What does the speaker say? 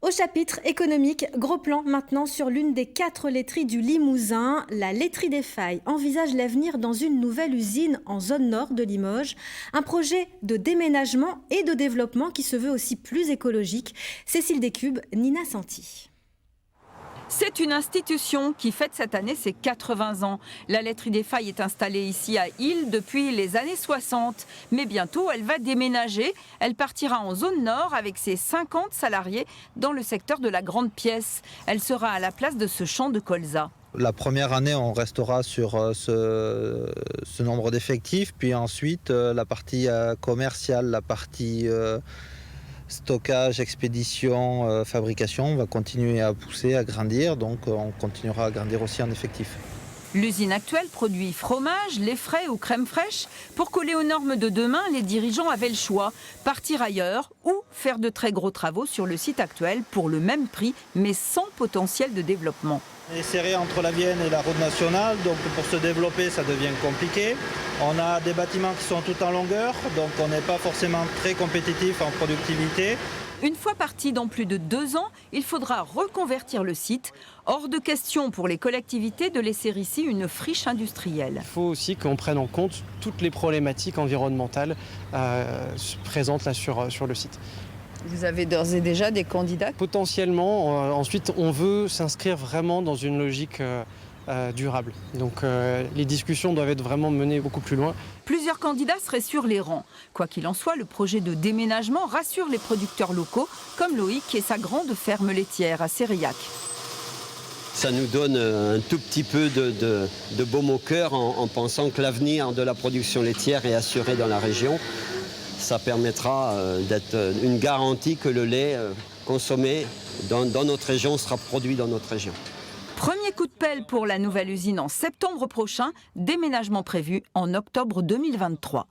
Au chapitre économique, gros plan maintenant sur l'une des 4 laiteries du Limousin. La laiterie des Failles envisage l'avenir dans une nouvelle usine en zone nord de Limoges. Un projet de déménagement et de développement qui se veut aussi plus écologique. Cécile Descubes, Nina Santi. C'est une institution qui fête cette année ses 80 ans. La laiterie des Failles est installée ici à Isle depuis les années 60. Mais bientôt, elle va déménager. Elle partira en zone nord avec ses 50 salariés dans le secteur de la Grande Pièce. Elle sera à la place de ce champ de colza. La première année, on restera sur ce nombre d'effectifs. Puis ensuite, la partie commerciale, la partie stockage, expédition, fabrication, on va continuer à pousser, à grandir. Donc on continuera à grandir aussi en effectifs. L'usine actuelle produit fromage, lait frais ou crème fraîche. Pour coller aux normes de demain, les dirigeants avaient le choix. Partir ailleurs ou faire de très gros travaux sur le site actuel pour le même prix, mais sans potentiel de développement. On est serré entre la Vienne et la route nationale, donc pour se développer, ça devient compliqué. On a des bâtiments qui sont tout en longueur, donc on n'est pas forcément très compétitif en productivité. Une fois parti dans plus de 2 ans, il faudra reconvertir le site. Hors de question pour les collectivités de laisser ici une friche industrielle. Il faut aussi qu'on prenne en compte toutes les problématiques environnementales présentes là sur le site. Vous avez d'ores et déjà des candidats? Potentiellement, ensuite on veut s'inscrire vraiment dans une logique durable. Donc les discussions doivent être vraiment menées beaucoup plus loin. Plusieurs candidats seraient sur les rangs. Quoi qu'il en soit, le projet de déménagement rassure les producteurs locaux, comme Loïc et sa grande ferme laitière à Sériac. Ça nous donne un tout petit peu de baume au cœur en pensant que l'avenir de la production laitière est assuré dans la région. Ça permettra d'être une garantie que le lait consommé dans notre région sera produit dans notre région. Premier coup de pelle pour la nouvelle usine en septembre prochain, déménagement prévu en octobre 2023.